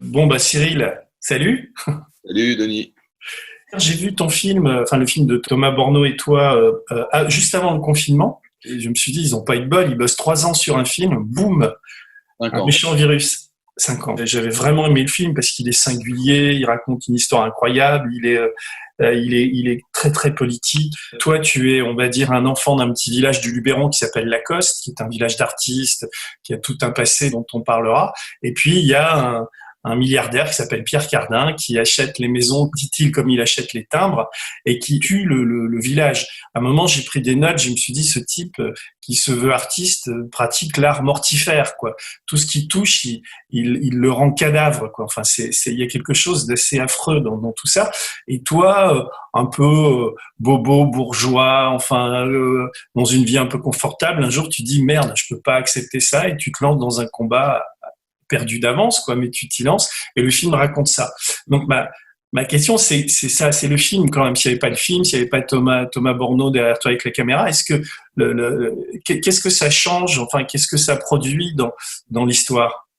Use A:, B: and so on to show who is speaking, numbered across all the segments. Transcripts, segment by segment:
A: Bon, bah Cyril, salut.
B: Salut Denis.
A: J'ai vu ton film, enfin le film de Thomas Borneau et toi, juste avant le confinement. Et je me suis dit, ils ont pas eu de bol, ils bossent 3 ans sur un film, boum,
B: 5
A: un
B: ans.
A: méchant virus. 5 ans. Et j'avais vraiment aimé le film parce qu'il est singulier, il raconte une histoire incroyable, il est très très politique. Toi, tu es, on va dire, un enfant d'un petit village du Luberon qui s'appelle Lacoste, qui est un village d'artistes, qui a tout un passé dont on parlera. Et puis il y a un milliardaire qui s'appelle Pierre Cardin, qui achète les maisons, dit-il, comme il achète les timbres, et qui tue le village. À un moment, j'ai pris des notes, je me suis dit, ce type qui se veut artiste pratique l'art mortifère, quoi. Tout ce qui touche, il le rend cadavre, quoi. Enfin, il y a quelque chose d'assez affreux dans tout ça. Et toi, un peu bobo, bourgeois, enfin, dans une vie un peu confortable, un jour, tu dis, merde, je peux pas accepter ça, et tu te lances dans un combat perdu d'avance, quoi, mais tu t'y lances, et le film raconte ça. Donc, ma question, c'est ça, c'est le film quand même. S'il n'y avait pas le film, s'il n'y avait pas Thomas Borneau derrière toi avec la caméra, est-ce que qu'est-ce que ça change, enfin, qu'est-ce que ça produit dans l'histoire?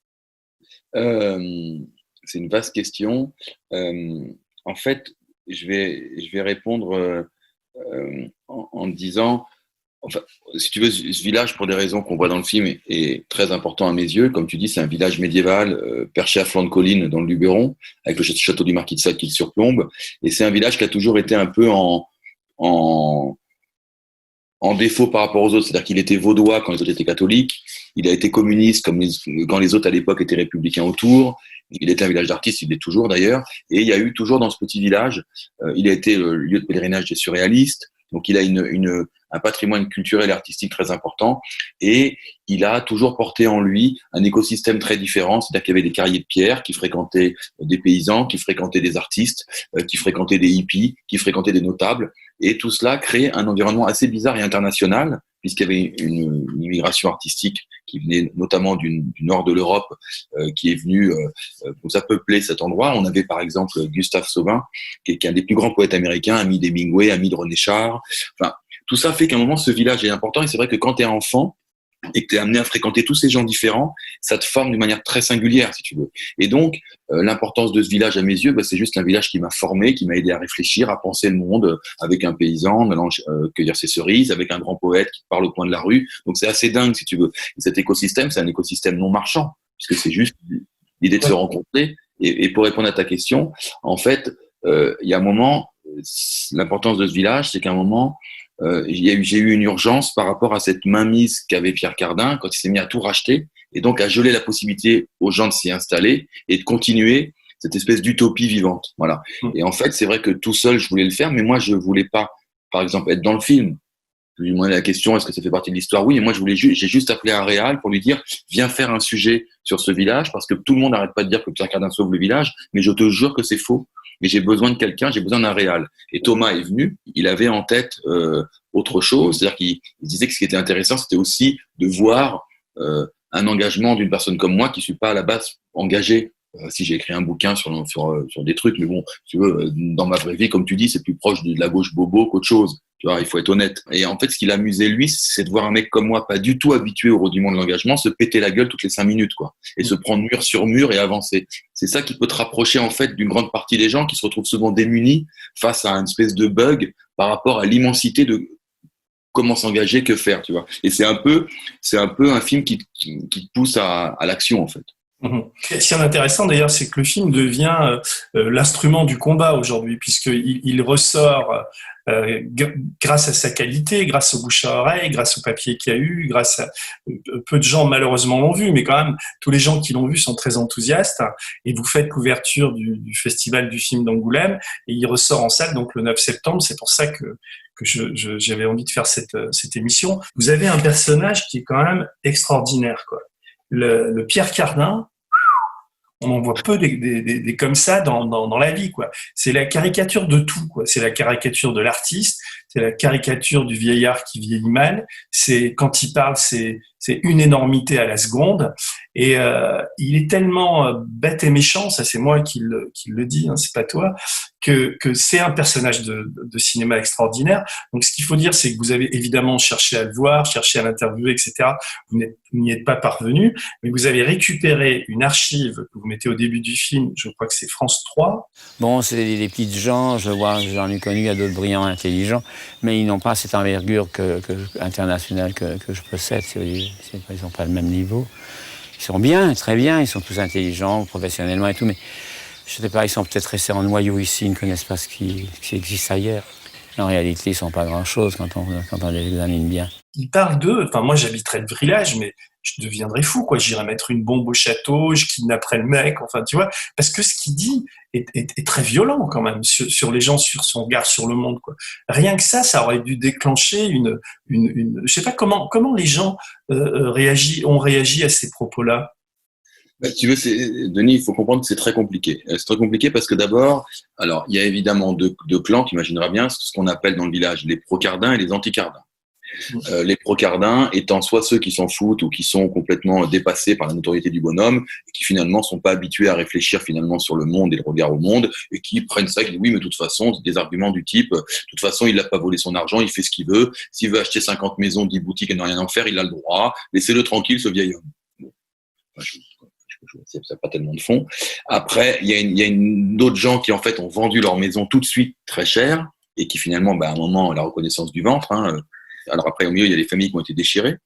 B: Euh, c'est une vaste question. En fait, je vais répondre en disant, enfin, si tu veux, ce village, pour des raisons qu'on voit dans le film, est très important à mes yeux. Comme tu dis, c'est un village médiéval perché à flanc de colline dans le Luberon, avec le château du Marquis de Sade qui le surplombe. Et c'est un village qui a toujours été un peu en, en défaut par rapport aux autres, c'est-à-dire qu'il était vaudois quand les autres étaient catholiques, il a été communiste quand les autres à l'époque étaient républicains autour, il était un village d'artistes, il l'est toujours d'ailleurs, et il y a eu toujours dans ce petit village, il a été le lieu de pèlerinage des surréalistes, donc il a un patrimoine culturel et artistique très important, et il a toujours porté en lui un écosystème très différent, c'est-à-dire qu'il y avait des carriers de pierre qui fréquentaient des paysans, qui fréquentaient des artistes, qui fréquentaient des hippies, qui fréquentaient des notables, et tout cela crée un environnement assez bizarre et international, puisqu'il y avait une immigration artistique qui venait notamment du nord de l'Europe, qui est venue nous a peuplé cet endroit. On avait par exemple Gustave Sauvin, qui est un des plus grands poètes américains, ami d'Hemingway, ami de René Char. Enfin, tout ça fait qu'à un moment, ce village est important, et c'est vrai que quand tu es enfant, et que tu es amené à fréquenter tous ces gens différents, ça te forme d'une manière très singulière, si tu veux. Et donc, l'importance de ce village, à mes yeux, c'est juste un village qui m'a formé, qui m'a aidé à réfléchir, à penser le monde avec un paysan, cueillir ses cerises, avec un grand poète qui parle au coin de la rue. Donc, c'est assez dingue, si tu veux. Et cet écosystème, c'est un écosystème non marchand, puisque c'est juste l'idée de se rencontrer. Et pour répondre à ta question, en fait, il y a un moment, l'importance de ce village, c'est qu'à un moment, j'ai eu une urgence par rapport à cette mainmise qu'avait Pierre Cardin quand il s'est mis à tout racheter et donc à geler la possibilité aux gens de s'y installer et de continuer cette espèce d'utopie vivante. Voilà. Et en fait, c'est vrai que tout seul, je voulais le faire, mais moi, je voulais pas, par exemple, être dans le film. Je lui demandais la question, est-ce que ça fait partie de l'histoire? Oui, et moi, j'ai juste appelé un réal pour lui dire, viens faire un sujet sur ce village, parce que tout le monde n'arrête pas de dire que Pierre Cardin sauve le village, mais je te jure que c'est faux. Mais j'ai besoin de quelqu'un, j'ai besoin d'un réal. Et Thomas est venu, il avait en tête autre chose, c'est-à-dire qu'il disait que ce qui était intéressant, c'était aussi de voir un engagement d'une personne comme moi qui suis pas à la base engagé. Si j'ai écrit un bouquin sur des trucs, mais bon, si tu veux, dans ma vraie vie, comme tu dis, c'est plus proche de la gauche bobo qu'autre chose. Tu vois, il faut être honnête. Et en fait, ce qui l'amusait, lui, c'est de voir un mec comme moi, pas du tout habitué au rudiment de l'engagement, se péter la gueule toutes les 5 minutes, quoi. Et se prendre mur sur mur et avancer. C'est ça qui peut te rapprocher, en fait, d'une grande partie des gens qui se retrouvent souvent démunis face à une espèce de bug par rapport à l'immensité de comment s'engager, que faire, tu vois. Et c'est un peu un film qui te pousse à l'action, en fait.
A: Ce qui est intéressant d'ailleurs, c'est que le film devient l'instrument du combat aujourd'hui, puisqu'il ressort grâce à sa qualité, grâce au bouche à oreille, grâce au papier qu'il y a eu, grâce à peu de gens malheureusement l'ont vu, mais quand même tous les gens qui l'ont vu sont très enthousiastes. Et vous faites couverture du festival du film d'Angoulême, et il ressort en salle donc le 9 septembre. C'est pour ça que j'avais envie de faire cette émission. Vous avez un personnage qui est quand même extraordinaire, quoi. Le Pierre Cardin, on en voit peu des comme ça dans la vie, quoi. C'est la caricature de tout, quoi. C'est la caricature de l'artiste, c'est la caricature du vieillard qui vieillit mal. C'est quand il parle, c'est une énormité à la seconde. Et il est tellement bête et méchant, ça c'est moi qui le dis, hein, c'est pas toi, que c'est un personnage de cinéma extraordinaire. Donc ce qu'il faut dire, c'est que vous avez évidemment cherché à le voir, cherché à l'interviewer, etc. Vous n'y êtes pas parvenu, mais vous avez récupéré une archive que vous mettez au début du film, je crois que c'est France 3.
C: Bon, c'est des petites gens, j'en ai connu, il y a d'autres brillants, intelligents, mais ils n'ont pas cette envergure internationale que je possède, ils n'ont pas le même niveau. Ils sont bien, très bien, ils sont tous intelligents, professionnellement et tout, mais je ne sais pas, ils sont peut-être restés en noyau ici, ils ne connaissent pas ce qui existe ailleurs. En réalité, ils ne sont pas grand-chose quand on les examine bien.
A: Ils parlent d'eux, enfin moi j'habiterais le village, mais je deviendrais fou, quoi. J'irais mettre une bombe au château, je kidnapperais le mec, enfin tu vois, parce que ce qu'il dit est très violent quand même sur les gens, sur son regard sur le monde, quoi. Rien que ça aurait dû déclencher une je sais pas comment les gens ont réagi à ces propos-là.
B: Tu veux, Denis, il faut comprendre que c'est très compliqué. C'est très compliqué parce que d'abord, alors il y a évidemment deux clans, tu imagineras bien, ce qu'on appelle dans le village les pro-cardins et les anti-cardins. Les pro-cardins étant soit ceux qui s'en foutent ou qui sont complètement dépassés par la notoriété du bonhomme et qui finalement sont pas habitués à réfléchir finalement sur le monde et le regard au monde et qui prennent ça, qui disent oui mais de toute façon c'est des arguments du type de toute façon il n'a pas volé son argent, il fait ce qu'il veut, s'il veut acheter 50 maisons, 10 boutiques et n'a rien à en faire, il a le droit, laissez-le tranquille ce vieil homme. Bon. Ça n'a pas tellement de fond. Après, il y a d'autres gens qui en fait ont vendu leur maison tout de suite très cher et qui finalement, à un moment, la reconnaissance du ventre. Alors après, au milieu, il y a les familles qui ont été déchirées.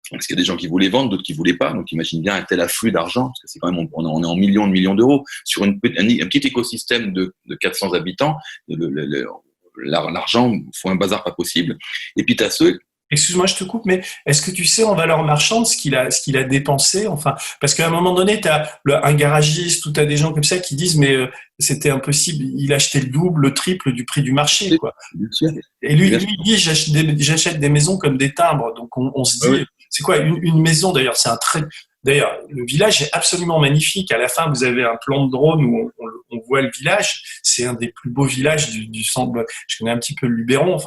B: Parce qu'il y a des gens qui voulaient vendre, d'autres qui voulaient pas. Donc imagine bien un tel afflux d'argent, parce que c'est quand même, on est en millions d'euros sur un petit écosystème de 400 habitants. L'argent, faut un bazar pas possible. Et puis tu as ceux.
A: Excuse-moi, je te coupe, mais est-ce que tu sais en valeur marchande ce qu'il a dépensé, enfin, parce qu'à un moment donné, tu as un garagiste ou tu as des gens comme ça qui disent mais c'était impossible, il achetait le double, le triple du prix du marché, quoi. Et lui il dit j'achète des maisons comme des timbres, donc on se dit c'est quoi une maison d'ailleurs, D'ailleurs, le village est absolument magnifique. À la fin, vous avez un plan de drone où on voit le village. C'est un des plus beaux villages du centre. Je connais un petit peu le Luberon,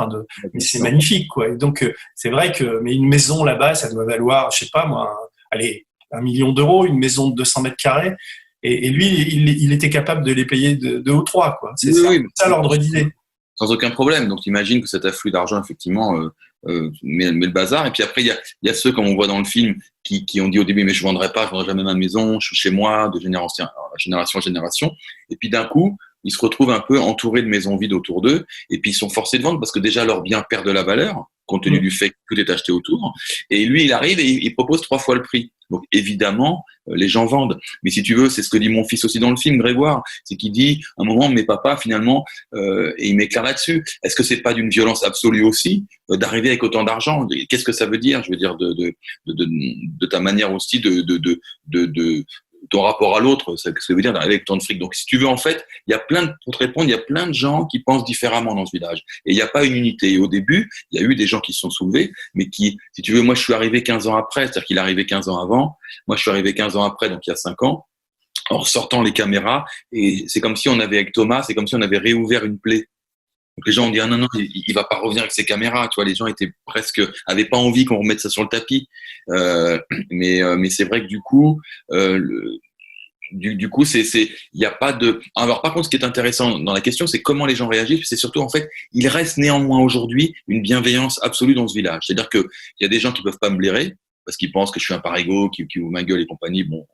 A: mais c'est magnifique, quoi. Et donc, c'est vrai mais une maison là-bas, ça doit valoir, je sais pas moi, 1 million d'euros, une maison de 200 mètres carrés. Et lui, il était capable de les payer 2 ou 3, quoi. C'est ça l'ordre d'idée.
B: Sans aucun problème. Donc, imagine que cet afflux d'argent, effectivement, met le bazar. Et puis après, il y a ceux, comme on voit dans le film, qui ont dit au début, mais je vendrai jamais ma maison, je suis chez moi, de génération en génération. Et puis d'un coup, ils se retrouvent un peu entourés de maisons vides autour d'eux. Et puis ils sont forcés de vendre parce que déjà leurs biens perdent de la valeur, compte tenu du fait que tout est acheté autour. Et lui, il arrive et il propose 3 fois le prix. Donc évidemment, les gens vendent. Mais si tu veux, c'est ce que dit mon fils aussi dans le film, Grégoire, c'est qu'il dit, à un moment, mais papa, finalement, et il m'éclaire là-dessus, est-ce que c'est pas d'une violence absolue aussi d'arriver avec autant d'argent? Qu'est-ce que ça veut dire? Je veux dire, de ta manière aussi de ton rapport à l'autre, c'est ce que ça veut dire d'arriver avec tant de fric. Donc, si tu veux, en fait, pour te répondre, il y a plein de gens qui pensent différemment dans ce village. Et il n'y a pas une unité. Et au début, il y a eu des gens qui se sont soulevés, mais qui, si tu veux, moi, je suis arrivé 15 ans après, c'est-à-dire qu'il est arrivé 15 ans avant. Moi, je suis arrivé 15 ans après, donc il y a 5 ans, en ressortant les caméras. Et c'est comme si on avait, avec Thomas, c'est comme si on avait réouvert une plaie. Donc les gens ont dit, ah non, il va pas revenir avec ses caméras. Tu vois, les gens avaient pas envie qu'on remette ça sur le tapis. Mais c'est vrai que du coup, du coup, il y a pas de. Alors par contre, ce qui est intéressant dans la question, c'est comment les gens réagissent. C'est surtout en fait, il reste néanmoins aujourd'hui une bienveillance absolue dans ce village. C'est-à-dire que il y a des gens qui peuvent pas me blairer parce qu'ils pensent que je suis un parigo, qui ouvre ma gueule et compagnie. Bon.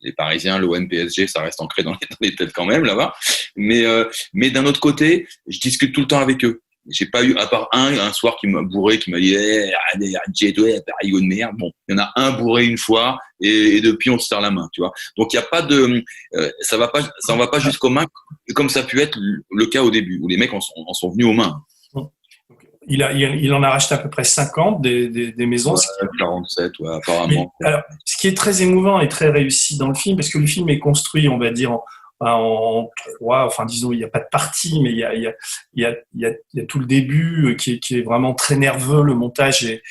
B: Les Parisiens, l'OM, PSG, ça reste ancré dans les têtes quand même là-bas. Mais d'un autre côté, je discute tout le temps avec eux. J'ai pas eu, à part un soir qui m'a bourré, qui m'a dit, Parigo de merde. Bon, il y en a un bourré une fois et depuis on se serre la main, tu vois. Donc il y a pas de, ça va pas jusqu'aux mains, comme ça a pu être le cas au début où les mecs en sont venus aux mains.
A: Il en a racheté à peu près 50 des maisons.
B: 47, apparemment.
A: Mais, alors, ce qui est très émouvant et très réussi dans le film, parce que le film est construit, on va dire, en 3, enfin disons, il n'y a pas de partie, mais il y a tout le début qui est vraiment très nerveux, le montage et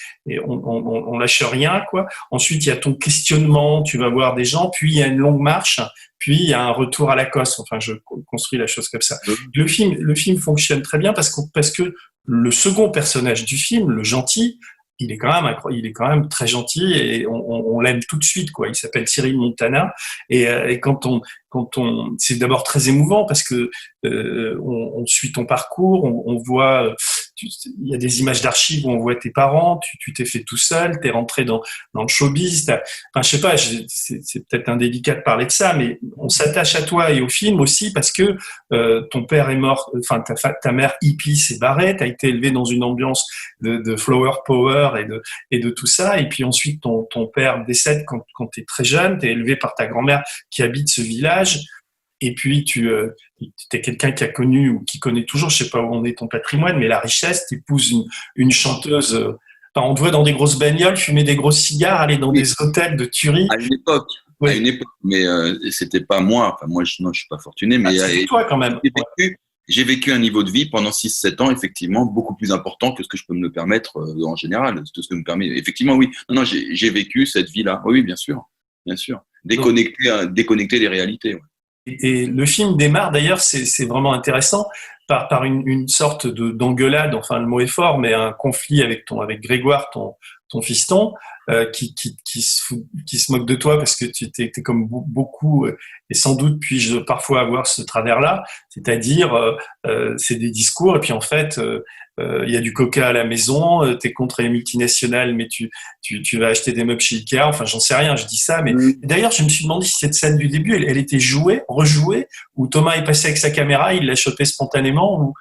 A: on lâche rien, quoi. Ensuite, il y a ton questionnement, tu vas voir des gens, puis il y a une longue marche, puis il y a un retour à la cosse. Enfin, je construis la chose comme ça. Le film fonctionne très bien parce que le second personnage du film, le gentil, il est quand même très gentil et on l'aime tout de suite, quoi. Il s'appelle Cyril Montana et c'est d'abord très émouvant parce que on suit ton parcours, on voit, il y a des images d'archives où on voit tes parents, tu t'es fait tout seul, t'es rentré dans le showbiz, enfin je sais pas, c'est peut-être indélicat de parler de ça, mais on s'attache à toi et au film aussi parce que ton père est mort, enfin ta mère hippie s'est barrée, t'as été élevé dans une ambiance de flower power et de tout ça, et puis ensuite ton père décède quand t'es très jeune, t'es élevé par ta grand-mère qui habite ce village, et puis t'es quelqu'un qui a connu ou qui connaît toujours, je sais pas où en est ton patrimoine, mais la richesse, t'épouses une chanteuse, on te voit dans des grosses bagnoles, fumer des gros cigares, aller dans des hôtels de tuerie.
B: À une époque, mais c'était pas moi. Enfin, moi, non, je suis pas fortuné, mais
A: c'est toi quand même.
B: J'ai vécu un niveau de vie pendant 6-7 ans, effectivement, beaucoup plus important que ce que je peux me le permettre en général. Tout ce que me permet. Effectivement, oui. Non, j'ai vécu cette vie-là. Oui, bien sûr. Bien sûr. Déconnecté des réalités. Ouais.
A: Et le film démarre, d'ailleurs, c'est vraiment intéressant, par une sorte d'engueulade, enfin le mot est fort, mais un conflit avec Grégoire, ton fiston, qui se moque de toi parce que tu t'es comme beaucoup, et sans doute puis-je parfois avoir ce travers-là, c'est-à-dire c'est des discours et puis en fait il y a du coca à la maison, t'es contre les multinationales mais tu vas acheter des meubles chez Ikea, enfin j'en sais rien, je dis ça, mais d'ailleurs je me suis demandé si cette scène du début elle était rejouée, ou Thomas est passé avec sa caméra, il l'a chopé spontanément, ou...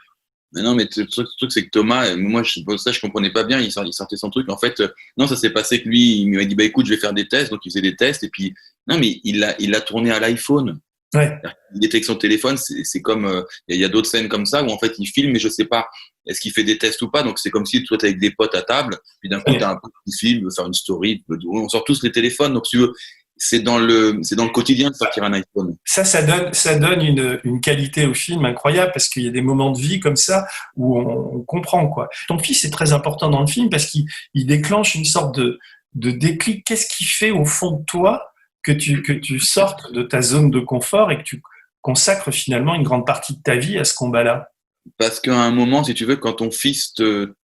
B: Mais non, mais le truc, c'est que Thomas, moi, je comprenais pas bien, il sortait son truc. En fait, non, ça s'est passé que lui, il m'a dit, bah, écoute, je vais faire des tests. Donc, il faisait des tests. Et puis, non, mais il l'a tourné à l'iPhone.
A: Ouais.
B: Il était avec son téléphone. C'est comme, il y a d'autres scènes comme ça où, en fait, il filme, mais je sais pas, est-ce qu'il fait des tests ou pas. Donc, c'est comme si tu étais avec des potes à table. Puis d'un coup, t'as un pote qui filme, veut faire une story. On sort tous les téléphones. Donc, si tu veux, c'est dans le quotidien de sortir un iPhone.
A: Ça donne une qualité au film incroyable parce qu'il y a des moments de vie comme ça où on comprend, quoi. Ton fils est très important dans le film parce qu'il déclenche une sorte de déclic. Qu'est-ce qui fait au fond de toi que tu sortes de ta zone de confort et que tu consacres finalement une grande partie de ta vie à ce combat-là?
B: Parce qu'à un moment, si tu veux, quand ton fils te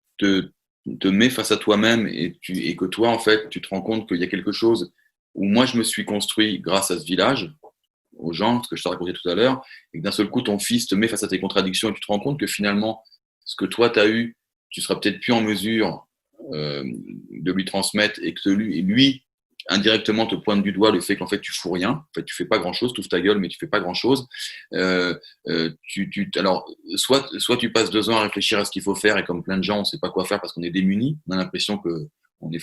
B: met face à toi-même et que toi, en fait, tu te rends compte qu'il y a quelque chose où moi, je me suis construit grâce à ce village, aux gens, ce que je t'ai raconté tout à l'heure, et que d'un seul coup, ton fils te met face à tes contradictions et tu te rends compte que finalement, ce que toi, tu as eu, tu seras peut-être plus en mesure de lui transmettre, et que lui, indirectement, te pointe du doigt le fait qu'en fait, tu fous rien. En fait, tu fais pas grand-chose, tu ouvres ta gueule, mais tu fais pas grand-chose. Alors, soit tu passes 2 ans à réfléchir à ce qu'il faut faire, et comme plein de gens, on sait pas quoi faire parce qu'on est démunis, on a l'impression que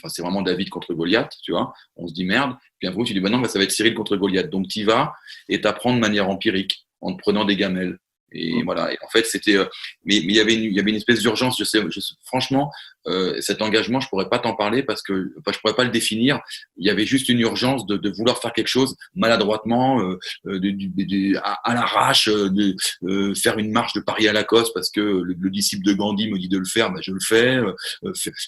B: c'est vraiment David contre Goliath, tu vois. On se dit merde. Puis un coup, tu dis, bah non, ça va être Cyril contre Goliath. Donc, tu y vas et tu apprends de manière empirique, en te prenant des gamelles. Et voilà. Et en fait, c'était, mais il y avait une espèce d'urgence. Je sais, franchement, cet engagement, je pourrais pas t'en parler parce que, je pourrais pas le définir. Il y avait juste une urgence de vouloir faire quelque chose maladroitement, à l'arrache, faire une marche de Paris à Lacoste parce que le disciple de Gandhi me dit de le faire, bah je le fais.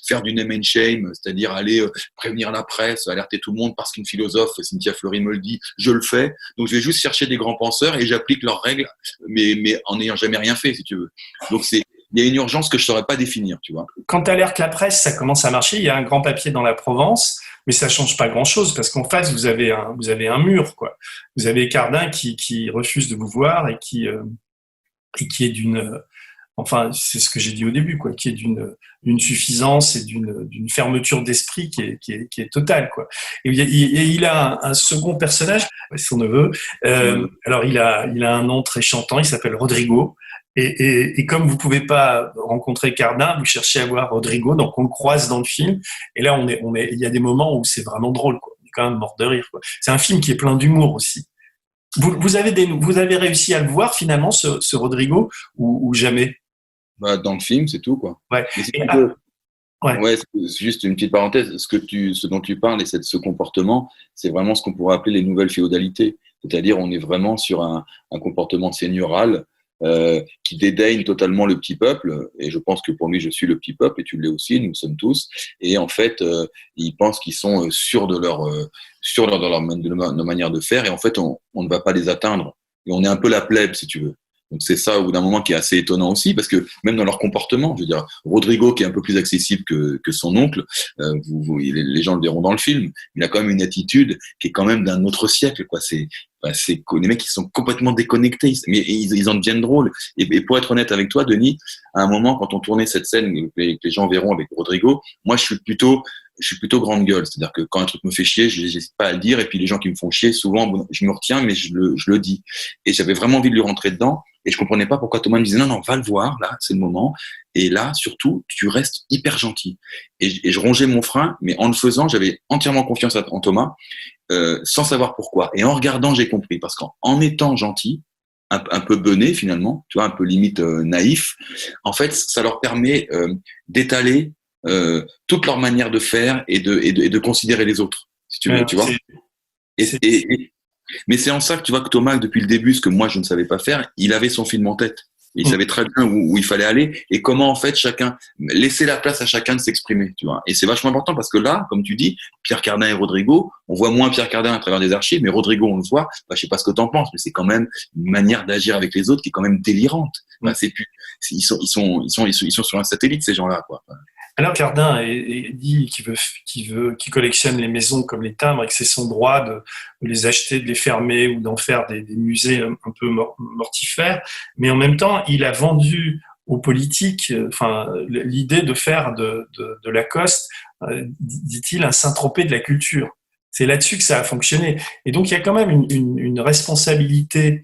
B: Faire du name and shame, c'est-à-dire aller prévenir la presse, alerter tout le monde parce qu'une philosophe, Cynthia Fleury, me le dit, je le fais. Donc je vais juste chercher des grands penseurs et j'applique leurs règles, mais en n'ayant jamais rien fait, si tu veux. Donc il y a une urgence que je ne saurais pas définir, tu vois.
A: Quand tu alertes la presse, ça commence à marcher. Il y a un grand papier dans la Provence, mais ça change pas grand-chose parce qu'en face, vous avez un mur, quoi. Vous avez Cardin qui refuse de vous voir et qui est d'une, enfin, c'est ce que j'ai dit au début, quoi, qui est d'une suffisance et d'une fermeture d'esprit qui est totale, quoi. Et il a un second personnage, son neveu. Alors il a un nom très chantant, il s'appelle Rodrigo. Et comme vous pouvez pas rencontrer Cardin, vous cherchez à voir Rodrigo, donc on le croise dans le film. Et là, il y a des moments où c'est vraiment drôle, quoi. On est quand même mort de rire, quoi. C'est un film qui est plein d'humour aussi. Vous avez réussi à le voir finalement, ce Rodrigo, ou jamais?
B: Bah, dans le film, c'est tout, quoi.
A: Ouais.
B: Ouais, c'est juste une petite parenthèse. Ce dont tu parles et ce comportement, c'est vraiment ce qu'on pourrait appeler les nouvelles féodalités. C'est-à-dire, on est vraiment sur un comportement seigneurial qui dédaigne totalement le petit peuple. Et je pense que pour lui, je suis le petit peuple et tu l'es aussi, nous sommes tous. Et en fait, ils pensent qu'ils sont sûrs de leur manière de faire. Et en fait, on ne va pas les atteindre. Et on est un peu la plèbe, si tu veux. Donc c'est ça au bout d'un moment qui est assez étonnant aussi, parce que même dans leur comportement, je veux dire, Rodrigo qui est un peu plus accessible que son oncle, les gens le verront dans le film, il a quand même une attitude qui est quand même d'un autre siècle, quoi. C'est les mecs qui sont complètement déconnectés, mais ils en deviennent drôles. Et pour être honnête avec toi, Denis, à un moment quand on tournait cette scène que les gens verront avec Rodrigo, moi je suis plutôt grande gueule, c'est-à-dire que quand un truc me fait chier, je n'hésite pas à le dire, et puis les gens qui me font chier, souvent, je me retiens, mais je le dis. Et j'avais vraiment envie de lui rentrer dedans, et je comprenais pas pourquoi Thomas me disait non, va le voir, là, c'est le moment, et là, surtout, tu restes hyper gentil. Et je rongeais mon frein, mais en le faisant, j'avais entièrement confiance en Thomas, sans savoir pourquoi. Et en regardant, j'ai compris, parce qu'en étant gentil, un peu bené finalement, tu vois, un peu limite naïf, en fait, ça leur permet d'étaler toute leur manière de faire et de considérer les autres, si tu veux, tu vois. Mais c'est en ça que tu vois que Thomas, depuis le début, ce que moi je ne savais pas faire, il avait son film en tête. Il savait très bien où il fallait aller et comment en fait laisser la place à chacun de s'exprimer, tu vois. Et c'est vachement important parce que là, comme tu dis, Pierre Cardin et Rodrigo, on voit moins Pierre Cardin à travers des archives, mais Rodrigo on le voit. Je sais pas ce que t'en penses, mais c'est quand même une manière d'agir avec les autres qui est quand même délirante. Ils sont sur un satellite ces gens-là, quoi.
A: Alors Cardin dit qu'il collectionne les maisons comme les timbres et que c'est son droit de les acheter, de les fermer ou d'en faire des musées un peu mortifères. Mais en même temps, il a vendu aux politiques, l'idée de faire de Lacoste, dit-il, un Saint-Tropez de la culture. C'est là-dessus que ça a fonctionné. Et donc il y a quand même une responsabilité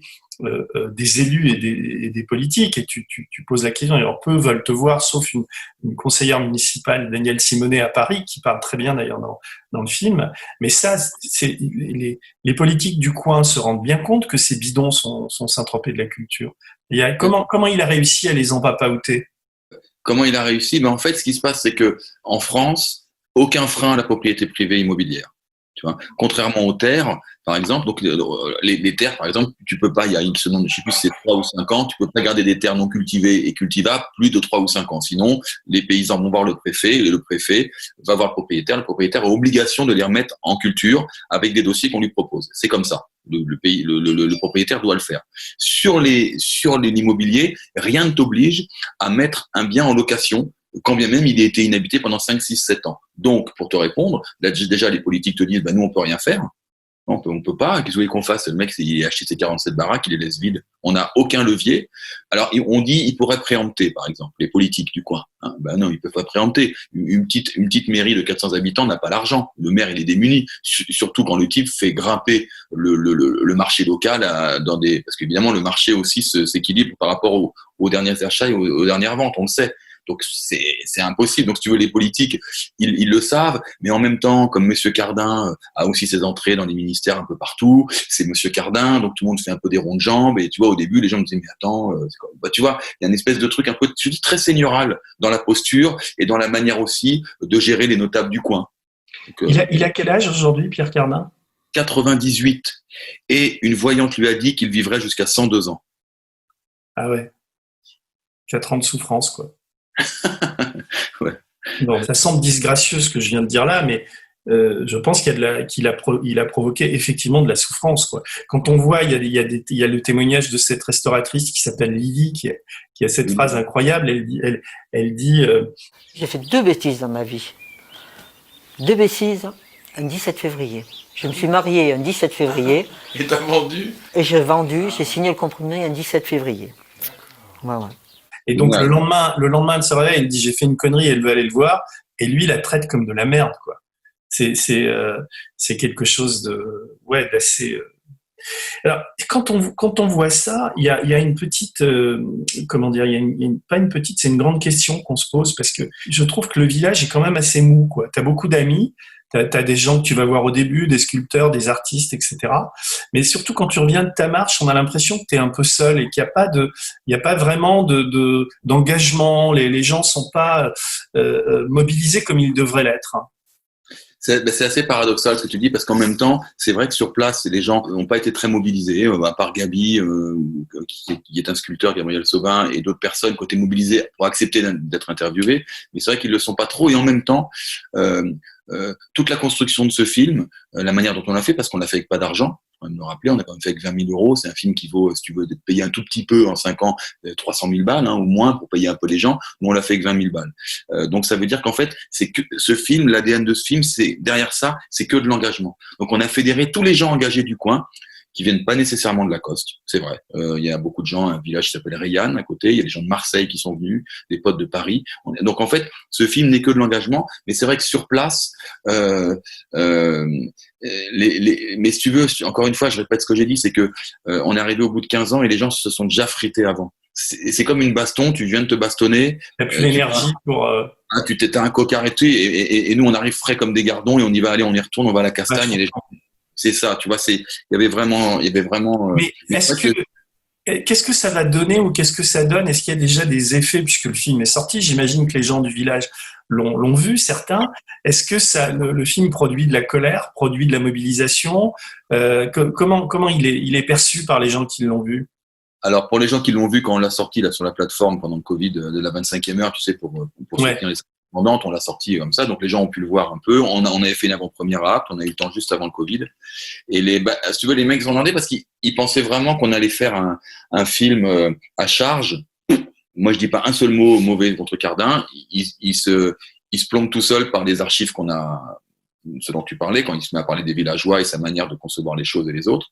A: des élus et des politiques, et tu poses la question, alors peu veulent te voir, sauf une conseillère municipale, Danielle Simonet à Paris, qui parle très bien d'ailleurs dans le film, mais ça, les politiques du coin se rendent bien compte que ces bidons sont Saint-Tropez de la culture. Comment il a réussi à les empapaouter?
B: Comment il a réussi? En fait, ce qui se passe, c'est que en France, aucun frein à la propriété privée immobilière. Tu vois, contrairement aux terres, par exemple, donc les terres, par exemple, tu peux pas, il y a une semaine, je sais plus si c'est 3 ou 5 ans, tu peux pas garder des terres non cultivées et cultivables plus de 3 ou 5 ans. Sinon, les paysans vont voir le préfet et le préfet va voir le propriétaire a obligation de les remettre en culture avec des dossiers qu'on lui propose. C'est comme ça. Le propriétaire doit le faire. Sur l'immobilier, rien ne t'oblige à mettre un bien en location quand bien même il a été inhabité pendant 5, 6, 7 ans. Donc, pour te répondre, là, déjà, les politiques te disent, nous, on peut rien faire. Non, on peut pas. Qu'est-ce que vous voulez qu'on fasse? Le mec, il a acheté ses 47 baraques, il les laisse vides. On n'a aucun levier. Alors, on dit, il pourrait préempter, par exemple, les politiques du coin. Non, ils peuvent pas préempter. Une petite mairie de 400 habitants n'a pas l'argent. Le maire, il est démuni. Surtout quand le type fait grimper le marché local parce qu'évidemment, le marché aussi s'équilibre par rapport aux derniers achats et aux dernières ventes. On le sait. Donc c'est impossible. Donc si tu veux, les politiques, ils le savent, mais en même temps, comme Monsieur Cardin a aussi ses entrées dans les ministères un peu partout, c'est Monsieur Cardin, donc tout le monde fait un peu des ronds de jambes. Et tu vois, au début, les gens me disaient mais attends, tu vois, il y a une espèce de truc un peu, je dis, très seigneurial dans la posture et dans la manière aussi de gérer les notables du coin.
A: Donc, il a quel âge aujourd'hui, Pierre Cardin?
B: 98. Et une voyante lui a dit qu'il vivrait jusqu'à 102 ans.
A: Ah ouais. 4 ans de souffrance, quoi.
B: Ouais.
A: Bon, ça semble disgracieux ce que je viens de dire là, mais je pense qu'il a provoqué effectivement de la souffrance, quoi. Quand on voit, il y a le témoignage de cette restauratrice qui s'appelle Lily, qui a cette phrase incroyable. Elle dit
D: j'ai fait 2 bêtises dans ma vie. 2 bêtises un 17 février. Je me suis mariée un 17 février.
B: Et t'as vendu?
D: Et j'ai vendu, j'ai signé le compromis un 17 février. Ouais.
A: Et donc le lendemain de se réveille, elle dit j'ai fait une connerie, elle veut aller le voir, et lui il la traite comme de la merde, quoi. C'est quelque chose d'assez. Alors quand on voit ça, il y a une petite comment dire, pas une petite, c'est une grande question qu'on se pose, parce que je trouve que le village est quand même assez mou, quoi. T'as beaucoup d'amis. T'as des gens que tu vas voir au début, des sculpteurs, des artistes, etc. Mais surtout quand tu reviens de ta marche, on a l'impression que t'es un peu seul et qu'il n'y a pas vraiment d'engagement. Les gens sont pas mobilisés comme ils devraient l'être.
B: C'est assez paradoxal ce que tu dis, parce qu'en même temps, c'est vrai que sur place, les gens n'ont pas été très mobilisés, à part Gabi, qui est un sculpteur, Gabriel Sauvin, et d'autres personnes qui ont été mobilisées pour accepter d'être interviewées. Mais c'est vrai qu'ils ne le sont pas trop. Et en même temps, toute la construction de ce film, la manière dont on l'a fait, parce qu'on l'a fait avec pas d'argent. Faut quand même me rappeler, on a quand même fait avec 20 000 euros. C'est un film qui vaut, si tu veux, d'être payé un tout petit peu en 5 ans, 300 000 balles, ou moins pour payer un peu les gens. Nous, on l'a fait avec 20 000 balles. Donc, ça veut dire qu'en fait, c'est que ce film, l'ADN de ce film, c'est derrière ça, c'est que de l'engagement. Donc, on a fédéré tous les gens engagés du coin, qui viennent pas nécessairement de Lacoste, c'est vrai. Il y a beaucoup de gens, un village qui s'appelle Rayanne à côté, il y a des gens de Marseille qui sont venus, des potes de Paris. Donc en fait, ce film n'est que de l'engagement, mais c'est vrai que sur place, mais si tu veux, encore une fois, je répète ce que j'ai dit, c'est que on est arrivé au bout de 15 ans et les gens se sont déjà frités avant. C'est comme une baston, tu viens de te bastonner.
A: T'as plus l'énergie pour.
B: T'as un cocard et nous on arrive frais comme des gardons et on y va aller, on y retourne, on va à la castagne et les gens. C'est ça, tu vois, il y avait vraiment.
A: Mais qu'est-ce que ça va donner ou qu'est-ce que ça donne? Est-ce qu'il y a déjà des effets puisque le film est sorti? J'imagine que les gens du village l'ont vu, certains. Est-ce que le film produit de la colère, produit de la mobilisation? Comment il est perçu par les gens qui l'ont vu?
B: Alors, pour les gens qui l'ont vu quand on l'a sorti là sur la plateforme pendant le Covid de la 25e heure, tu sais, pour soutenir les indépendantes, on l'a sorti comme ça, donc les gens ont pu le voir un peu. On avait fait une avant-première acte, on a eu le temps juste avant le Covid. Et si tu veux, les mecs ont demandé parce qu'ils pensaient vraiment qu'on allait faire un film à charge. Moi, je dis pas un seul mot mauvais contre Cardin. Il se plombe tout seul par les archives qu'on a, ce dont tu parlais, quand il se met à parler des villageois et sa manière de concevoir les choses et les autres.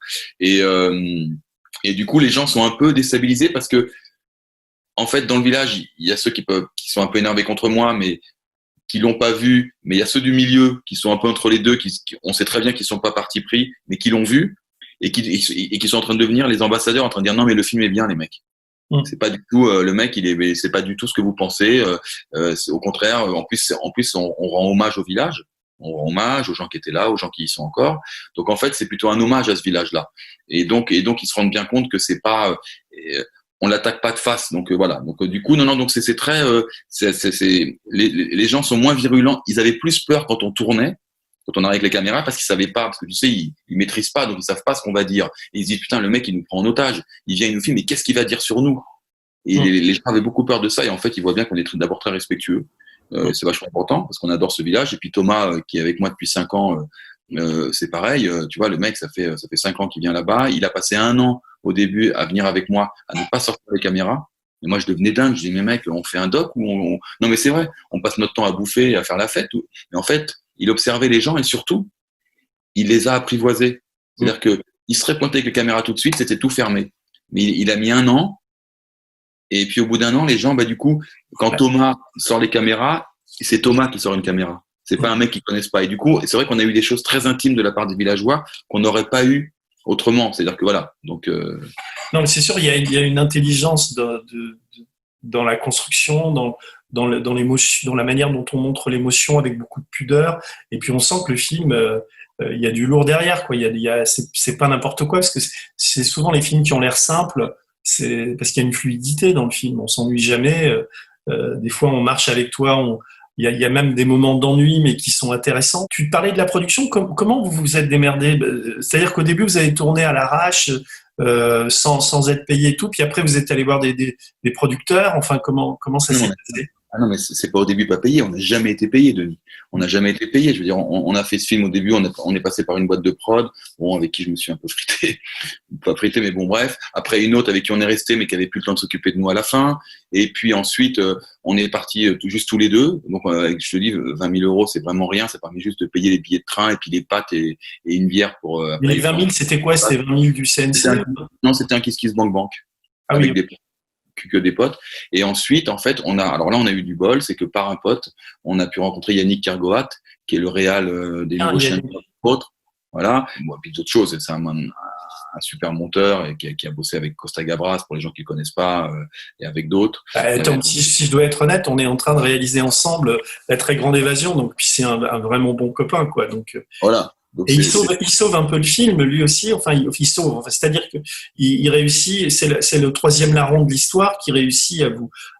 B: Et du coup, les gens sont un peu déstabilisés parce que, en fait, dans le village, il y a ceux qui sont un peu énervés contre moi, mais qui l'ont pas vu. Mais il y a ceux du milieu qui sont un peu entre les deux, on sait très bien qu'ils sont pas parti pris, mais qui l'ont vu et qui sont en train de devenir les ambassadeurs, en train de dire non, mais le film est bien, les mecs. C'est pas du tout le mec, c'est pas du tout ce que vous pensez. Au contraire, en plus, on rend hommage au village. On rend hommage aux gens qui étaient là, aux gens qui y sont encore. Donc en fait, c'est plutôt un hommage à ce village-là. Et donc ils se rendent bien compte que c'est pas, on l'attaque pas de face. Donc voilà. Donc du coup, non. Donc c'est très, les gens sont moins virulents. Ils avaient plus peur quand on tournait, quand on arrive avec les caméras, parce qu'ils savaient pas, parce que tu sais, ils maîtrisent pas, donc ils savent pas ce qu'on va dire. Et ils se disent putain, le mec il nous prend en otage. Il vient, il nous filme, mais qu'est-ce qu'il va dire sur nous? Et les gens avaient beaucoup peur de ça. Et en fait, ils voient bien qu'on est d'abord très respectueux. C'est vachement important parce qu'on adore ce village. Et puis Thomas, qui est avec moi depuis 5 ans, c'est pareil. Tu vois, le mec, ça fait 5 ans qu'il vient là-bas. Il a passé 1 an au début à venir avec moi, à ne pas sortir les caméras. Et moi, je devenais dingue. Je dis, mais mec, on fait un doc ou non, mais c'est vrai, on passe notre temps à bouffer et à faire la fête. Mais en fait, il observait les gens et surtout, il les a apprivoisés. C'est-à-dire que il serait pointé avec les caméras tout de suite, c'était tout fermé. Mais il a mis 1 an. Et puis au bout d'1 an, les gens, du coup, quand Thomas sort les caméras, c'est Thomas qui sort une caméra. C'est pas un mec qu'ils connaissent pas. Et du coup, c'est vrai qu'on a eu des choses très intimes de la part des villageois qu'on n'aurait pas eu autrement. C'est-à-dire que voilà. Donc.
A: Non, mais c'est sûr, il y a une intelligence dans la construction, dans l'émotion, dans la manière dont on montre l'émotion avec beaucoup de pudeur. Et puis on sent que le film, il y a du lourd derrière, quoi. C'est pas n'importe quoi, parce que c'est souvent les films qui ont l'air simples. C'est parce qu'il y a une fluidité dans le film, on s'ennuie jamais. Des fois, on marche avec toi, il y a même des moments d'ennui, mais qui sont intéressants. Tu parlais de la production, comment vous vous êtes démerdé? C'est-à-dire qu'au début, vous avez tourné à l'arrache, sans être payé et tout, puis après, vous êtes allé voir des producteurs. Enfin, comment ça s'est passé?
B: Ah non, mais c'est pas au début pas payé. On n'a jamais été payé, Denis. On n'a jamais été payé. Je veux dire, on a fait ce film au début. On est passé par une boîte de prod, avec qui je me suis un peu frité, pas frité, mais bon, bref. Après une autre avec qui on est resté, mais qui avait plus le temps de s'occuper de nous à la fin. Et puis ensuite, on est partis juste tous les deux. Donc, je te dis, 20 000 euros, c'est vraiment rien. Ça permet juste de payer les billets de train et puis les pâtes et une bière pour.
A: Mais les 20 000, c'était quoi? C'était 20 000 du CNC?
B: Non, c'était un Kiss Kiss Bank Bank.
A: Ah
B: avec
A: oui.
B: que des potes. Et ensuite, en fait, on a eu du bol, c'est que par un pote, on a pu rencontrer Yannick Kergoat, qui est le réal des nouveaux chiens autres. Voilà. Bon, et puis d'autres choses. C'est un super monteur et qui a bossé avec Costa Gavras, pour les gens qui ne connaissent pas, et avec d'autres.
A: Attends, si je dois être honnête, on est en train de réaliser ensemble La Très Grande Évasion, donc puis c'est un vraiment bon copain, quoi. Donc
B: voilà. Donc
A: et il sauve un peu le film, lui aussi. Enfin, il sauve. Enfin, c'est-à-dire que il réussit. C'est le 3e larron de l'histoire qui réussit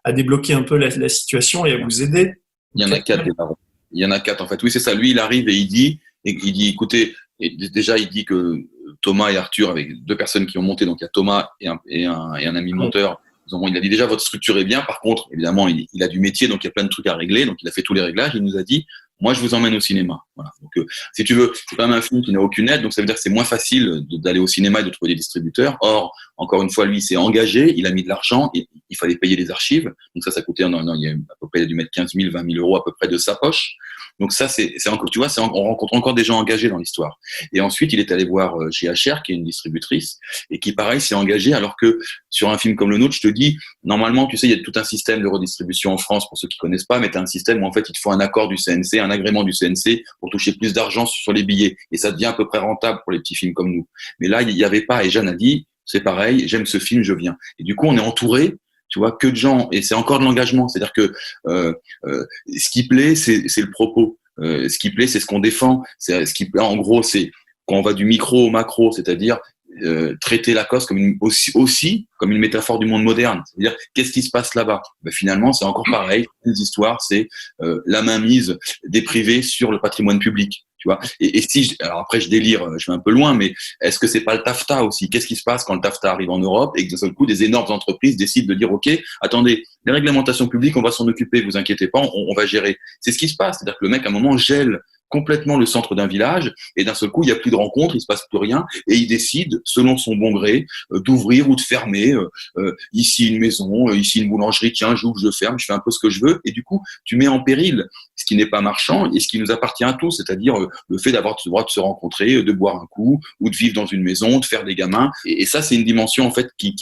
A: à débloquer un peu la situation et à vous aider.
B: Il y en a 4 des larrons. Il y en a 4 en fait. Oui, c'est ça. Lui, il arrive et il dit, écoutez, déjà il dit que Thomas et Arthur, avec 2 personnes qui ont monté, donc il y a Thomas et un ami monteur. Il a dit déjà votre structure est bien. Par contre, évidemment, il a du métier, donc il y a plein de trucs à régler. Donc il a fait tous les réglages. Il nous a dit moi je vous emmène au cinéma. Voilà. Donc, si tu veux, c'est quand même un film qui n'a aucune aide, donc ça veut dire que c'est moins facile d'aller au cinéma et de trouver des distributeurs. Or, encore une fois, lui, il s'est engagé, il a mis de l'argent, il fallait payer les archives, donc ça coûtait, il y a à peu près, il a dû mettre 15 000, 20 000 euros à peu près de sa poche. Donc ça, c'est encore, tu vois, on rencontre encore des gens engagés dans l'histoire. Et ensuite, il est allé voir chez HR, qui est une distributrice, et qui, pareil, s'est engagé, alors que sur un film comme le nôtre, je te dis, normalement, tu sais, il y a tout un système de redistribution en France, pour ceux qui connaissent pas, mais tu as un système où, en fait, il te faut un accord du CNC, un agrément du CNC pour toucher plus d'argent sur les billets. Et ça devient à peu près rentable pour les petits films comme nous. Mais là, il n'y avait pas, et Jeanne a dit, c'est pareil, j'aime ce film, je viens. Et du coup, on est entouré, tu vois, que de gens, et c'est encore de l'engagement. C'est-à-dire que ce qui plaît, c'est le propos. Ce qui plaît, c'est ce qu'on défend. Ce qui plaît, en gros, c'est quand on va du micro au macro, c'est-à-dire traiter Lacoste comme aussi comme une métaphore du monde moderne. C'est-à-dire, qu'est-ce qui se passe là-bas? Ben, finalement, c'est encore pareil. Les histoires, c'est la mainmise des privés sur le patrimoine public. Tu vois. Et si, alors après je délire, je vais un peu loin, mais est-ce que c'est pas le TAFTA aussi? Qu'est-ce qui se passe quand le TAFTA arrive en Europe et que d'un seul coup des énormes entreprises décident de dire ok, attendez, les réglementations publiques, on va s'en occuper, vous inquiétez pas, on va gérer. C'est ce qui se passe, c'est-à-dire que le mec à un moment gèle complètement le centre d'un village et d'un seul coup il n'y a plus de rencontres, il se passe plus rien et il décide selon son bon gré d'ouvrir ou de fermer ici une maison, ici une boulangerie, tiens j'ouvre, je ferme, je fais un peu ce que je veux et du coup tu mets en péril ce qui n'est pas marchand et ce qui nous appartient à tous, c'est-à-dire le fait d'avoir le droit de se rencontrer, de boire un coup ou de vivre dans une maison, de faire des gamins et ça c'est une dimension en fait qui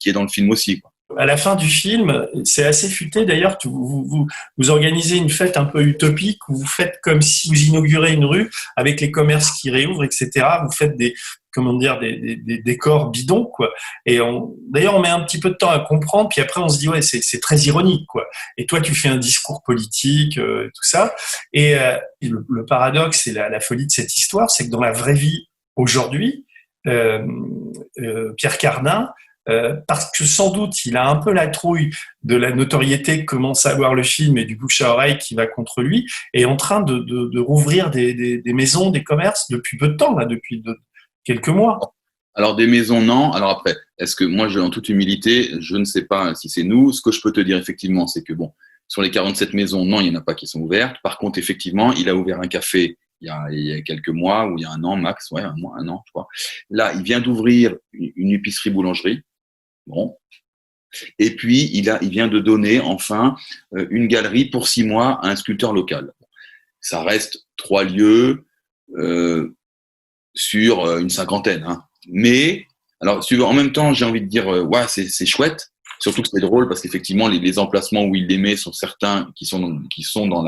B: est dans le film aussi, quoi.
A: À la fin du film, c'est assez futé d'ailleurs, vous organisez une fête un peu utopique où vous faites comme si vous inaugurez une rue avec les commerces qui réouvrent, etc. Vous faites des décors bidons, quoi. Et d'ailleurs, on met un petit peu de temps à comprendre, puis après on se dit ouais, c'est très ironique, quoi. Et toi, tu fais un discours politique, tout ça. Et le paradoxe et la folie de cette histoire, c'est que dans la vraie vie aujourd'hui, Pierre Cardin, parce que sans doute il a un peu la trouille de la notoriété que commence à avoir le film et du bouche à oreille qui va contre lui, est en train de rouvrir des maisons, des commerces depuis peu de temps, là, depuis quelques mois.
B: Alors des maisons, non. Alors après, est-ce que moi, en toute humilité, je ne sais pas si c'est nous. Ce que je peux te dire effectivement, c'est que bon, sur les 47 maisons, non, il n'y en a pas qui sont ouvertes. Par contre, effectivement, il a ouvert un café il y a quelques mois ou il y a un an max, ouais, un an, je crois. Là, il vient d'ouvrir une épicerie-boulangerie. Bon. Et puis, il vient de donner, enfin, une galerie pour 6 mois à un sculpteur local. Ça reste 3 lieux sur une cinquantaine. Hein. Mais, alors, en même temps, j'ai envie de dire, ouais, c'est chouette. Surtout que c'est drôle parce qu'effectivement, les emplacements où il les met sont certains qui sont dans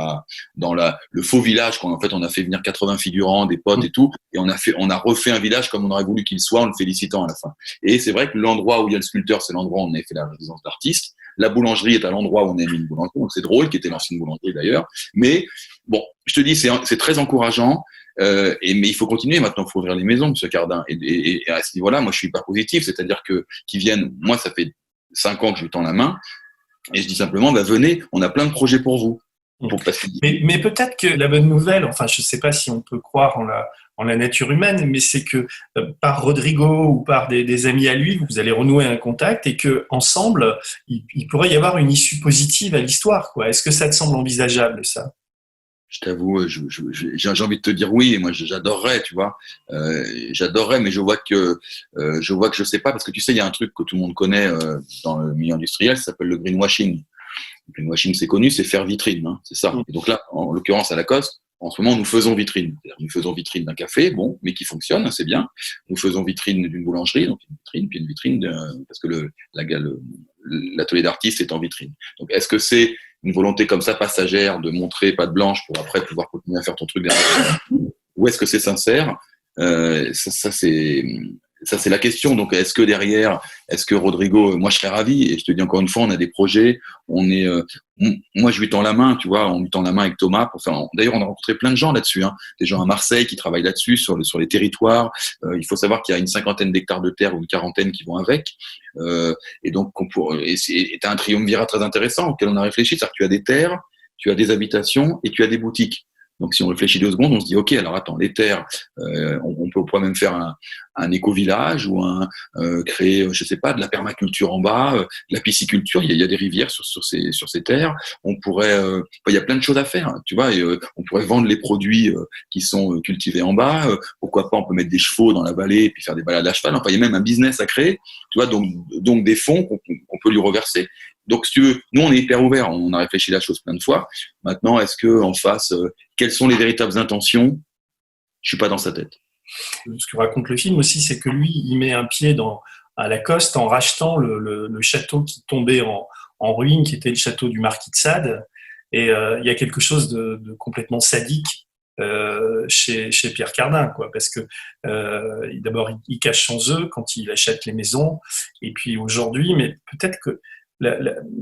B: le faux village quand en fait on a fait venir 80 figurants, des potes et tout, et on a refait un village comme on aurait voulu qu'il soit en le félicitant à la fin. Et c'est vrai que l'endroit où il y a le sculpteur, c'est l'endroit où on a fait la résidence d'artiste. La boulangerie est à l'endroit où on a mis une boulangerie, donc c'est drôle, qui était l'ancienne boulangerie d'ailleurs. Mais bon, je te dis, c'est très encourageant. Mais il faut continuer maintenant, il faut ouvrir les maisons, Monsieur Cardin. Et à ce niveau-là, moi, je suis hyper positif, c'est-à-dire que qu'ils viennent. Moi, ça fait 5 ans que je lui tends la main, et je dis simplement, bah, venez, on a plein de projets pour vous.
A: Mais peut-être que la bonne nouvelle, enfin, je ne sais pas si on peut croire en la nature humaine, mais c'est que par Rodrigo ou par des amis à lui, vous allez renouer un contact et que ensemble, il pourrait y avoir une issue positive à l'histoire, quoi. Est-ce que ça te semble envisageable, ça?
B: Je t'avoue, j'ai envie de te dire oui, et moi j'adorerais, tu vois, j'adorerais, mais je vois que je sais pas, parce que tu sais, il y a un truc que tout le monde connaît dans le milieu industriel, ça s'appelle le greenwashing. Le greenwashing, c'est connu, c'est faire vitrine, hein, c'est ça. Et donc là, en l'occurrence à Lacoste, en ce moment, nous faisons vitrine. Nous faisons vitrine d'un café, bon, mais qui fonctionne, c'est bien. Nous faisons vitrine d'une boulangerie, donc une vitrine, puis une vitrine parce que l'atelier d'artiste est en vitrine. Donc, est-ce que c'est une volonté comme ça passagère de montrer patte blanche pour après pouvoir continuer à faire ton truc derrière, ou est-ce que c'est sincère? Ça c'est la question. Donc est-ce que Rodrigo, moi je serais ravi, et je te dis encore une fois, on a des projets, moi je lui tends la main, tu vois, on lui tend la main avec Thomas pour faire. D'ailleurs, on a rencontré plein de gens là-dessus, hein, des gens à Marseille qui travaillent là-dessus sur les territoires. Il faut savoir qu'il y a une 50aine d'hectares de terre ou une 40aine qui vont avec. Et donc t'as un triumvirat très intéressant auquel on a réfléchi, c'est-à-dire que tu as des terres, tu as des habitations et tu as des boutiques. Donc, si on réfléchit 2 secondes, on se dit, OK, alors attends, les terres, on pourrait même faire un éco-village ou créer, je sais pas, de la permaculture en bas, de la pisciculture. Il y a des rivières sur ces terres. On pourrait, il y a plein de choses à faire, tu vois. Et, on pourrait vendre les produits qui sont cultivés en bas. Pourquoi pas, on peut mettre des chevaux dans la vallée et puis faire des balades à cheval. Enfin, il y a même un business à créer, tu vois. Donc des fonds qu'on peut lui reverser. Donc, si tu veux, nous, on est hyper ouverts. On a réfléchi la chose plein de fois. Maintenant, est-ce que en face, quelles sont les véritables intentions? Je suis pas dans sa tête.
A: Ce que raconte le film aussi, c'est que lui, il met un pied à Lacoste en rachetant le château qui tombait en ruine, qui était le château du marquis de Sade. Et il y a quelque chose de complètement sadique chez Pierre Cardin, quoi, parce que d'abord il cache son œuf quand il achète les maisons, et puis aujourd'hui, mais peut-être que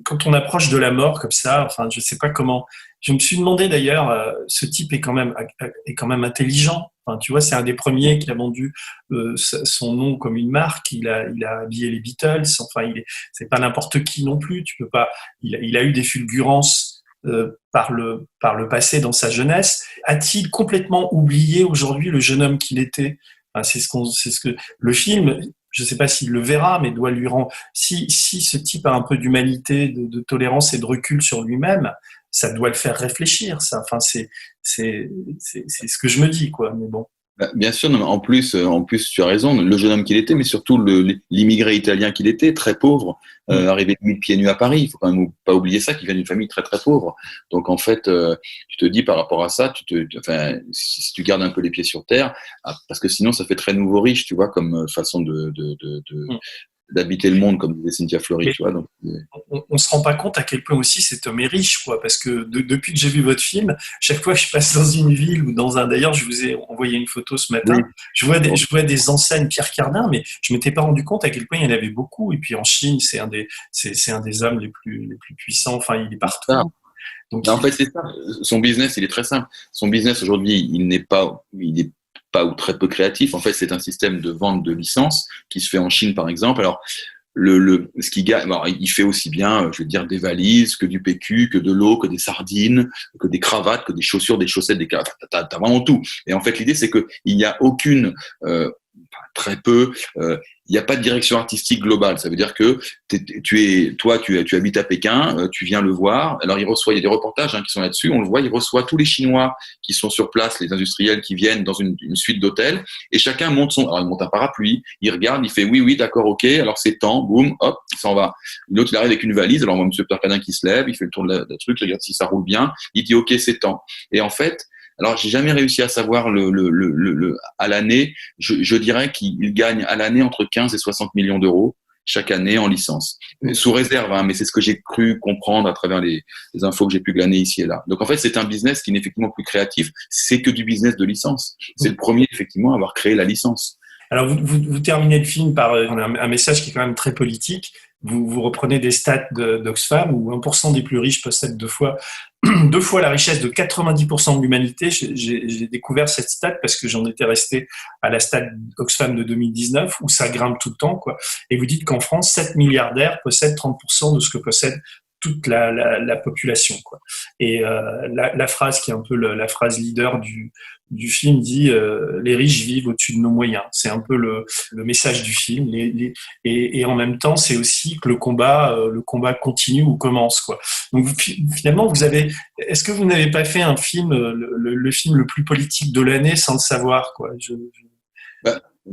A: quand on approche de la mort comme ça, enfin, je sais pas comment. Je me suis demandé d'ailleurs, ce type est quand même intelligent. Enfin, tu vois, c'est un des premiers qui a vendu son nom comme une marque. Il a habillé les Beatles. Enfin, c'est pas n'importe qui non plus. Tu peux pas. Il a eu des fulgurances par le passé dans sa jeunesse. A-t-il complètement oublié aujourd'hui le jeune homme qu'il était? Enfin, c'est ce que le film. Je ne sais pas s'il le verra, mais doit lui rendre. Si ce type a un peu d'humanité, de tolérance et de recul sur lui-même, ça doit le faire réfléchir. Ça, enfin, c'est ce que je me dis, quoi. Mais bon.
B: Bien sûr, non, mais en plus, tu as raison, le jeune homme qu'il était, mais surtout l'immigré italien qu'il était, très pauvre, arrivé pieds nus à Paris. Il faut quand même pas oublier ça, qu'il vient d'une famille très très pauvre. Donc en fait, tu te dis par rapport à ça, si tu gardes un peu les pieds sur terre, parce que sinon ça fait très nouveau riche, tu vois, comme façon d'habiter le monde, comme disait Cynthia Fleury, tu vois. Donc,
A: on se rend pas compte à quel point aussi cet homme est riche, quoi, parce que depuis que j'ai vu votre film, chaque fois que je passe dans une ville ou d'ailleurs, je vous ai envoyé une photo ce matin, oui. je vois des enseignes Pierre Cardin, mais je m'étais pas rendu compte à quel point il y en avait beaucoup. Et puis en Chine, c'est un des hommes les plus puissants. Enfin, il est partout.
B: Ah. Donc, en fait, c'est ça. Son business, il est très simple. Son business aujourd'hui, il est pas ou très peu créatif. En fait, c'est un système de vente de licences qui se fait en Chine, par exemple. Alors, ce qu'il gagne, il fait aussi bien, je veux dire, des valises, que du PQ, que de l'eau, que des sardines, que des cravates, que des chaussures, des chaussettes, des cravates. T'as vraiment tout. Et en fait, l'idée, c'est que il n'y a aucune, très peu, il n'y a pas de direction artistique globale. Ça veut dire que tu habites à Pékin, tu viens le voir. Alors, il y a des reportages qui sont là-dessus. On le voit, il reçoit tous les Chinois qui sont sur place, les industriels qui viennent dans une suite d'hôtels, et chacun alors il monte un parapluie, il regarde, il fait oui, d'accord, ok, alors c'est temps, boum, hop, il s'en va. L'autre, il arrive avec une valise, alors on voit M. Percadin qui se lève, il fait le tour de la truc, il regarde si ça roule bien, il dit ok, c'est temps. Et en fait, alors, j'ai jamais réussi à savoir à l'année. Je dirais qu'il gagne à l'année entre 15 et 60 millions d'euros chaque année en licence. Sous réserve, mais c'est ce que j'ai cru comprendre à travers les infos que j'ai pu glaner ici et là. Donc, en fait, c'est un business qui n'est effectivement plus créatif. C'est que du business de licence. C'est le premier, effectivement, à avoir créé la licence.
A: Alors, vous terminez le film par un message qui est quand même très politique. Vous reprenez des stats d'Oxfam où 1% des plus riches possèdent deux fois la richesse de 90% de l'humanité. J'ai découvert cette stat parce que j'en étais resté à la stat Oxfam de 2019 où ça grimpe tout le temps, quoi. Et vous dites qu'en France, 7 milliardaires possèdent 30% de ce que possède toute la population, quoi. Et la phrase qui est un peu la phrase leader du film dit les riches vivent au-dessus de nos moyens. C'est un peu le message du film. Et en même temps, c'est aussi que le combat continue ou commence, quoi. Donc finalement, est-ce que vous n'avez pas fait un film, le film le plus politique de l'année sans le savoir, quoi?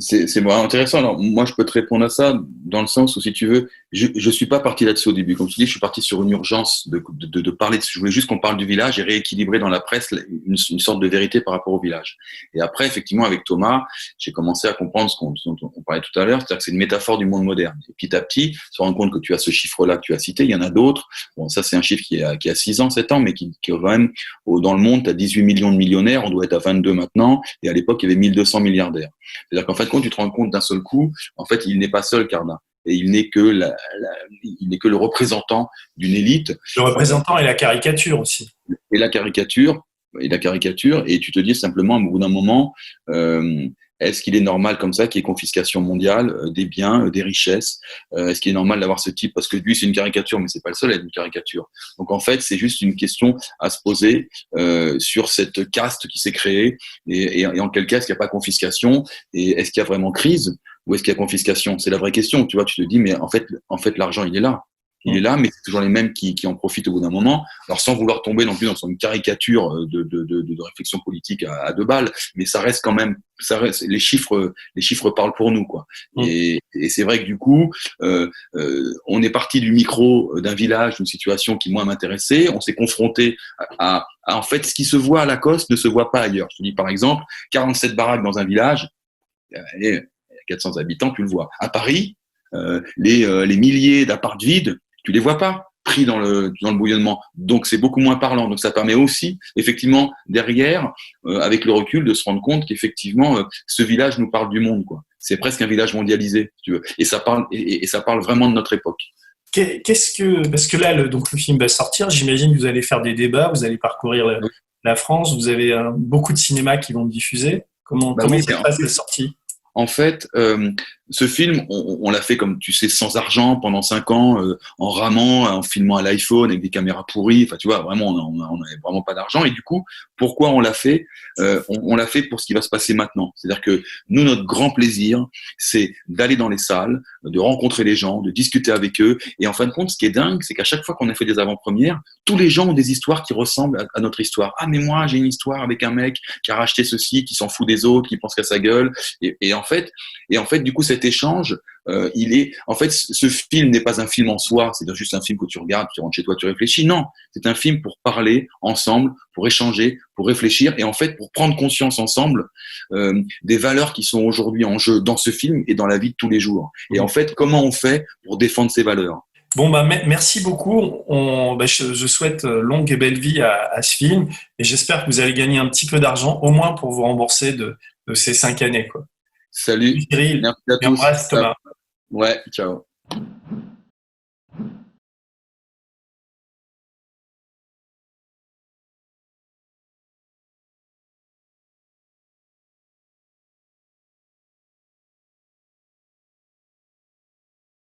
B: C'est vraiment intéressant. Alors, moi, je peux te répondre à ça dans le sens où, si tu veux, je suis pas parti là-dessus au début. Comme tu dis, je suis parti sur une urgence de parler. Je voulais juste qu'on parle du village et rééquilibrer dans la presse une sorte de vérité par rapport au village. Et après, effectivement, avec Thomas, j'ai commencé à comprendre ce dont on parlait tout à l'heure, c'est-à-dire que c'est une métaphore du monde moderne. Et petit à petit, se rendre compte que tu as ce chiffre-là que tu as cité, il y en a d'autres. Bon, ça, c'est un chiffre qui a 6 ans, 7 ans, mais qui est quand même, dans le monde, tu as 18 millions de millionnaires, on doit être à 22 maintenant, et à l'époque, il y avait 1200 milliardaires. C'est-à-dire qu'en fait, quand tu te rends compte d'un seul coup, en fait, il n'est pas seul, Cardin. Et il n'est que le représentant d'une élite.
A: Le représentant et la caricature aussi.
B: Et la caricature, et tu te dis simplement, au bout d'un moment, est-ce qu'il est normal comme ça qu'il y ait confiscation mondiale des biens, des richesses? Est-ce qu'il est normal d'avoir ce type? Parce que lui, c'est une caricature, mais c'est pas le seul à être une caricature. Donc en fait, c'est juste une question à se poser sur cette caste qui s'est créée et en quel cas est-ce qu'il n'y a pas confiscation et est-ce qu'il y a vraiment crise ou est-ce qu'il y a confiscation? C'est la vraie question. Tu vois, tu te dis, mais en fait, l'argent, il est là. Il est là, mais c'est toujours les mêmes qui en profitent au bout d'un moment. Alors, sans vouloir tomber non plus dans une caricature de réflexion politique à deux balles, mais ça reste quand même, les chiffres parlent pour nous, quoi. Et c'est vrai que du coup, on est parti du micro d'un village, d'une situation qui moi m'intéressait. On s'est confronté à en fait ce qui se voit à Lacoste ne se voit pas ailleurs. Je te dis par exemple, 47 baraques dans un village, allez, 400 habitants, tu le vois. À Paris, les milliers d'apparts vides, tu les vois pas pris dans le bouillonnement. Donc c'est beaucoup moins parlant. Donc ça permet aussi, effectivement, derrière, avec le recul, de se rendre compte qu'effectivement, ce village nous parle du monde, quoi. C'est presque un village mondialisé, si tu veux. Et ça parle vraiment de notre époque.
A: Parce que là, donc le film va sortir, j'imagine que vous allez faire des débats, vous allez parcourir la France, vous avez beaucoup de cinémas qui vont le diffuser. Comment se passe la sortie?
B: En fait, ce film, on l'a fait, comme tu sais, sans argent pendant 5 ans, en ramant, en filmant à l'iPhone avec des caméras pourries. Enfin, tu vois, vraiment, on n'avait vraiment pas d'argent. Et du coup, pourquoi on l'a fait? On l'a fait pour ce qui va se passer maintenant. C'est-à-dire que nous, notre grand plaisir, c'est d'aller dans les salles, de rencontrer les gens, de discuter avec eux. Et en fin de compte, ce qui est dingue, c'est qu'à chaque fois qu'on a fait des avant-premières, tous les gens ont des histoires qui ressemblent à notre histoire. Ah, mais moi, j'ai une histoire avec un mec qui a racheté ceci, qui s'en fout des autres, qui pense qu'à sa gueule. Et en fait, du coup, cet échange, en fait, ce film n'est pas un film en soi, c'est juste un film que tu regardes, tu rentres chez toi, tu réfléchis. Non, c'est un film pour parler ensemble, pour échanger, pour réfléchir et en fait pour prendre conscience ensemble des valeurs qui sont aujourd'hui en jeu dans ce film et dans la vie de tous les jours. Et en fait, comment on fait pour défendre ces valeurs?
A: Bon, merci beaucoup. Je souhaite longue et belle vie à ce film et j'espère que vous allez gagner un petit peu d'argent, au moins pour vous rembourser de ces 5 années, quoi.
B: Salut.
A: Cyril,
B: Merci à tous.
A: embrasse Thomas.
B: Ouais, ciao.